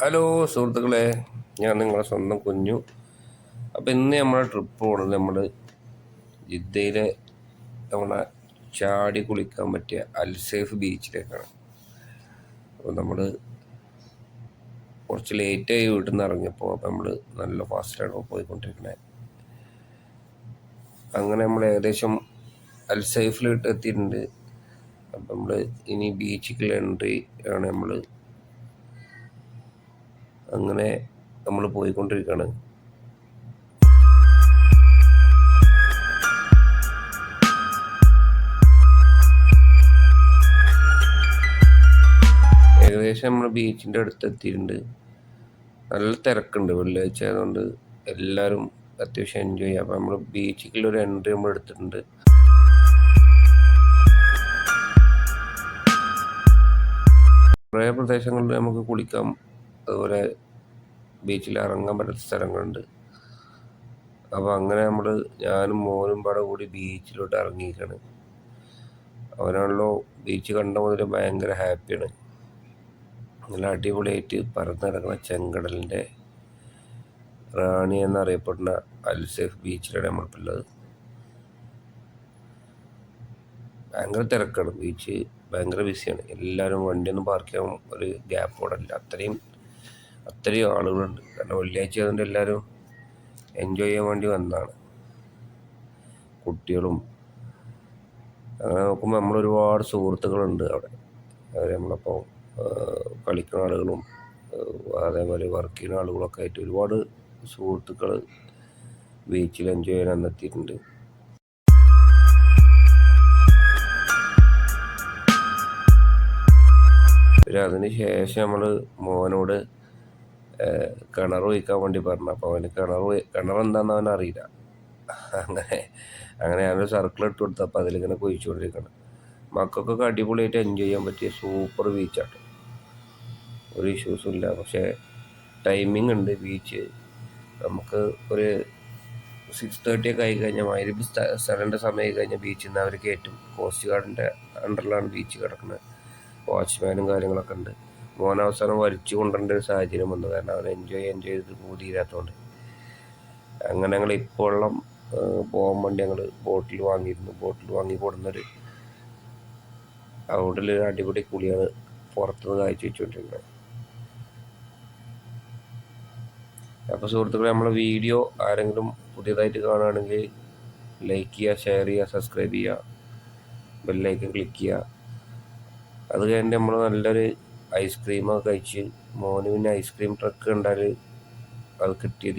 Hello സുഹൃത്തുക്കളെ, ഞാൻ നിങ്ങളെ സ്വന്തം കുഞ്ഞു. അപ്പോൾ ഇന്ന് നമ്മുടെ ട്രിപ്പ് പോകുന്നത് ജിദ്ദയിലെ നമ്മളെ ചാടി കുളിക്കാൻ പറ്റിയ അൽസൈഫ് ബീച്ചിലേക്കാണ്. അപ്പോൾ നമ്മൾ കുറച്ച് ലേറ്റായി വീട്ടിൽ നിന്ന് ഇറങ്ങിയപ്പോൾ നമ്മൾ നല്ല ഫാസ്റ്റാണ് പോയിക്കൊണ്ടിരിക്കുന്നത്. അങ്ങനെ നമ്മൾ ഏകദേശം അൽസൈഫിലോട്ട് എത്തിയിട്ടുണ്ട്. അപ്പം നമ്മൾ ഇനി ബീച്ചിലേക്കുള്ള എൻട്രി ആണ്. അങ്ങനെ നമ്മൾ പോയിക്കൊണ്ടിരിക്കുകയാണ്. ഏകദേശം നമ്മൾ ബീച്ചിൻ്റെ അടുത്ത് എത്തിയിട്ടുണ്ട്. നല്ല തിരക്കുണ്ട്, വെള്ളിയാഴ്ച ആയതുകൊണ്ട് എല്ലാവരും അത്യാവശ്യം എൻജോയ് ചെയ്യാം. അപ്പം നമ്മൾ ബീച്ചിലേക്കുള്ളൊരു എൻട്രി നമ്മൾ എടുത്തിട്ടുണ്ട്. കുറേ പ്രദേശങ്ങളിൽ നമുക്ക് കുളിക്കാം, അതുപോലെ ബീച്ചിൽ ഇറങ്ങാൻ പറ്റുന്ന സ്ഥലങ്ങളുണ്ട്. അപ്പോൾ അങ്ങനെ ഞാനും മോനും പാടെ കൂടി ബീച്ചിലോട്ട് ഇറങ്ങിയിരിക്കുകയാണ്. അവനാണല്ലോ ബീച്ച് കണ്ട മുതൽ ഭയങ്കര ഹാപ്പിയാണ്. നല്ല അടിപൊളിയായിട്ട് പറന്നിറങ്ങുന്ന ചെങ്കടലിൻ്റെ റാണി എന്നറിയപ്പെടുന്ന അൽസൈഫ് ബീച്ചിലാണ് നമ്മളിപ്പോൾ. ഭയങ്കര തിരക്കാണ്, ബീച്ച് ഭയങ്കര ബിസിയാണ്. എല്ലാവരും വണ്ടിയൊന്നും പാർക്ക് ചെയ്യാൻ ഒരു ഗ്യാപ്പ് ഓടല്ല, അത്രയും ആളുകളുണ്ട്. കാരണം വെള്ളിയാഴ്ച ആയതുകൊണ്ട് എല്ലാവരും എൻജോയ് ചെയ്യാൻ വേണ്ടി വന്നതാണ്, കുട്ടികളും. അങ്ങനെ നോക്കുമ്പോൾ നമ്മളൊരുപാട് സുഹൃത്തുക്കളുണ്ട് അവിടെ. നമ്മളപ്പോൾ കളിക്കുന്ന ആളുകളും അതേപോലെ വർക്ക് ചെയ്യുന്ന ആളുകളൊക്കെ ആയിട്ട് ഒരുപാട് സുഹൃത്തുക്കൾ ബീച്ചിൽ എൻജോയ് ചെയ്യാൻ അന്നെത്തിയിട്ടുണ്ട്. പിന്നെ അതിന് ശേഷം നമ്മൾ മോനോട് കിണർ ഒഴിക്കാൻ വേണ്ടി പറഞ്ഞു. അപ്പോൾ അവന് കിണർ എന്താണെന്ന് അവൻ അറിയില്ല. അങ്ങനെ ഞാനൊരു സർക്കിൾ ഇട്ട് കൊടുത്തപ്പോൾ അതിലിങ്ങനെ കുഴിച്ചുകൊണ്ടിരിക്കണം. മക്കൾക്കൊക്കെ അടിപൊളിയായിട്ട് എൻജോയ് ചെയ്യാൻ പറ്റിയ സൂപ്പർ ബീച്ചാണ്, ഒരു ഇഷ്യൂസും ഇല്ല. പക്ഷേ ടൈമിംഗ് ഉണ്ട്. ബീച്ച് നമുക്ക് ഒരു 6:30 ഒക്കെ ആയി കഴിഞ്ഞാൽ മഗ്‌രിബ് സ്ഥലൻ്റെ സമയം കഴിഞ്ഞാൽ ബീച്ചിൽ നിന്ന് അവർ കയറ്റും. കോസ്റ്റ് ഗാർഡിൻ്റെ അണ്ടറിലാണ് ബീച്ച് കിടക്കുന്നത്. വാച്ച്മാനും കാര്യങ്ങളൊക്കെ ഉണ്ട്. മോനവസാനം വലിച്ചു കൊണ്ടുവരേണ്ട ഒരു സാഹചര്യം വന്നു, കാരണം അവൻ എൻജോയ് ചെയ്ത് പൂതിയില്ലാത്തതുകൊണ്ട്. അങ്ങനെ ഞങ്ങൾ ഇപ്പോൾ പോകാൻ വേണ്ടി ഞങ്ങൾ ബോട്ടിൽ വാങ്ങി കൊടുന്നൊരു അവിടെ ഒരു അടിപൊളി കുളിയാണ് പുറത്തുനിന്ന് കാഴ്ച വെച്ചുകൊണ്ടിരിക്കുന്നത്. അപ്പോൾ സുഹൃത്തുക്കളെ, നമ്മളെ വീഡിയോ ആരെങ്കിലും പുതിയതായിട്ട് കാണുകയാണെങ്കിൽ ലൈക്ക് ചെയ്യുക, ഷെയർ ചെയ്യുക, സബ്സ്ക്രൈബ് ചെയ്യുക, ബെല്ലൈക്കൺ ക്ലിക്ക് ചെയ്യുക. അത് കഴിഞ്ഞ് നമ്മൾ നല്ലൊരു ഐസ്ക്രീമൊക്കെ കഴിച്ച്, മോന് പിന്നെ ഐസ്ക്രീം ട്രക്ക് കണ്ടാൽ അത് കിട്ടിയത്